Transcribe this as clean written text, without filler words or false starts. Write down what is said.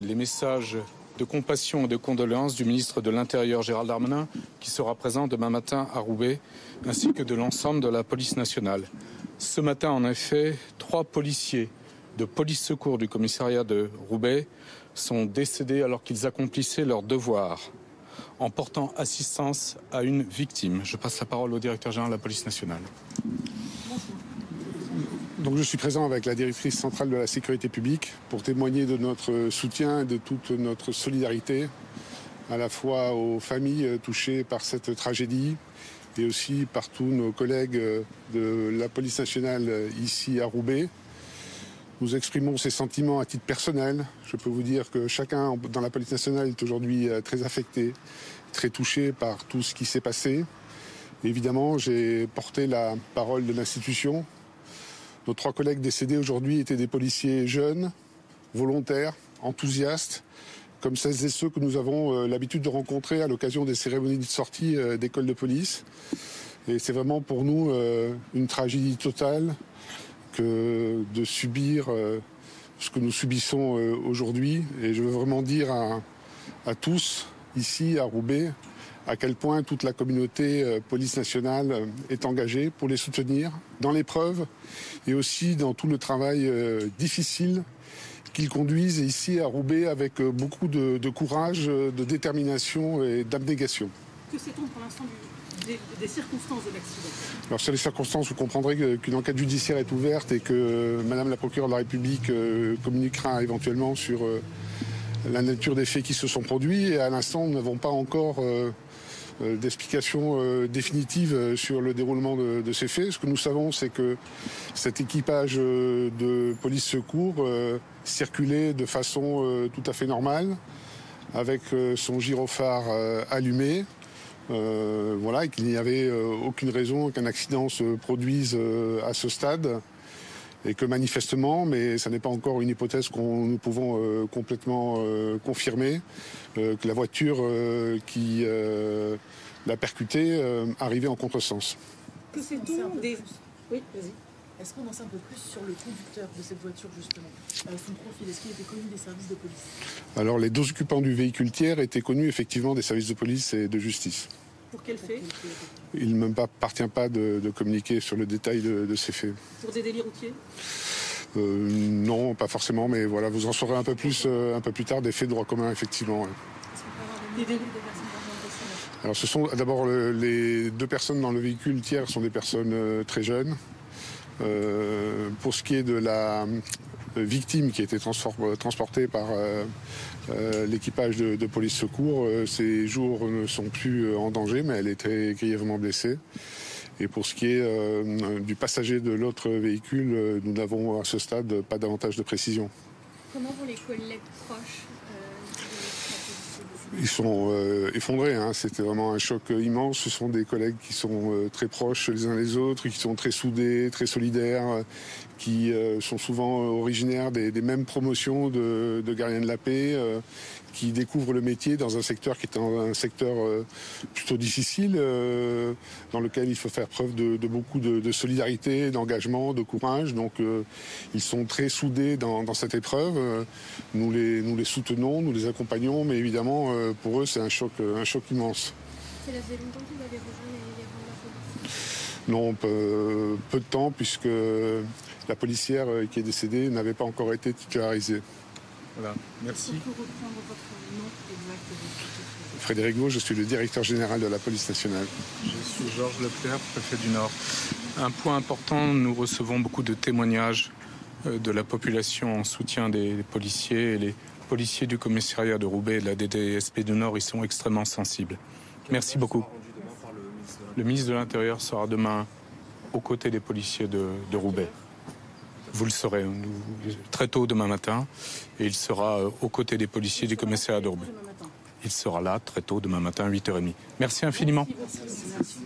Les messages de compassion et de condoléances du ministre de l'Intérieur Gérald Darmanin, qui sera présent demain matin à Roubaix, ainsi que de l'ensemble de la police nationale. Ce matin, en effet, 3 policiers de police secours du commissariat de Roubaix sont décédés alors qu'ils accomplissaient leur devoir en portant assistance à une victime. Je passe la parole au directeur général de la police nationale. Donc je suis présent avec la directrice centrale de la sécurité publique pour témoigner de notre soutien et de toute notre solidarité à la fois aux familles touchées par cette tragédie et aussi par tous nos collègues de la police nationale ici à Roubaix. Nous exprimons ces sentiments à titre personnel. Je peux vous dire que chacun dans la police nationale est aujourd'hui très affecté, très touché par tout ce qui s'est passé. Évidemment, j'ai porté la parole de l'institution. Nos 3 collègues décédés aujourd'hui étaient des policiers jeunes, volontaires, enthousiastes, comme celles et ceux que nous avons l'habitude de rencontrer à l'occasion des cérémonies de sortie d'école de police. Et c'est vraiment pour nous une tragédie totale que de subir ce que nous subissons aujourd'hui. Et je veux vraiment dire à tous, ici à Roubaix, à quel point toute la communauté police nationale est engagée pour les soutenir dans l'épreuve et aussi dans tout le travail difficile qu'ils conduisent ici à Roubaix avec beaucoup de courage, de détermination et d'abnégation. Que sait-on pour l'instant des circonstances de l'accident? Alors sur les circonstances, vous comprendrez qu'une enquête judiciaire est ouverte et que Madame la procureure de la République communiquera éventuellement sur la nature des faits qui se sont produits. Et à l'instant, nous n'avons pas encore d'explications définitives sur le déroulement de ces faits. Ce que nous savons, c'est que cet équipage de police secours circulait de façon tout à fait normale, avec son gyrophare allumé. Voilà, et qu'il n'y avait aucune raison qu'un accident se produise à ce stade. Et que manifestement, mais ça n'est pas encore une hypothèse que nous pouvons complètement confirmer, que la voiture qui l'a percuté arrivait en contresens. Que sait-on des... Oui, vas-y. Est-ce qu'on en sait un peu plus sur le conducteur de cette voiture, justement, son profil? Est-ce qu'il était connu des services de police? Alors, les 2 occupants du véhicule tiers étaient connus effectivement des services de police et de justice. Pour quel fait? Il ne m'appartient pas de communiquer sur le détail de ces faits. Pour des délits routiers? Non, pas forcément, mais voilà, vous en saurez un peu plus tard des faits de droit commun, effectivement. Ouais. Est-ce qu'on peut avoir des délits de personnes dans le... Alors, ce sont d'abord les 2 personnes dans le véhicule tiers sont des personnes très jeunes. Pour ce qui est de la victime qui a été transportée par l'équipage de police secours, ses jours ne sont plus en danger, mais elle était grièvement blessée. Et pour ce qui est du passager de l'autre véhicule, nous n'avons à ce stade pas davantage de précision. Comment vont les collègues proches Ils sont effondrés, hein. C'était vraiment un choc immense. Ce sont des collègues qui sont très proches les uns les autres, qui sont très soudés, très solidaires, qui sont souvent originaires des mêmes promotions de gardiens de la paix, qui découvrent le métier dans un secteur qui est un secteur plutôt difficile, dans lequel il faut faire preuve de beaucoup de solidarité, d'engagement, de courage. Donc ils sont très soudés dans cette épreuve. Nous les soutenons, nous les accompagnons, mais évidemment pour eux c'est un choc immense. Ça faisait longtemps que vous avez rejoint les rangs de la police? Non, peu de temps, puisque la policière qui est décédée n'avait pas encore été titularisée. Voilà, merci. Pour reprendre votre nom exact. Frédéric Vaux, je suis le directeur général de la police nationale. Je suis Georges Leclerc, préfet du Nord. Un point important, nous recevons beaucoup de témoignages de la population en soutien des policiers. Et les policiers du commissariat de Roubaix et de la DDSP du Nord, ils sont extrêmement sensibles. Merci beaucoup. Le ministre de l'Intérieur sera demain aux côtés des policiers de Roubaix. Vous le saurez très tôt demain matin, et il sera aux côtés des policiers du commissariat de Roubaix. Il sera là très tôt demain matin à 8h30. Merci infiniment. Merci.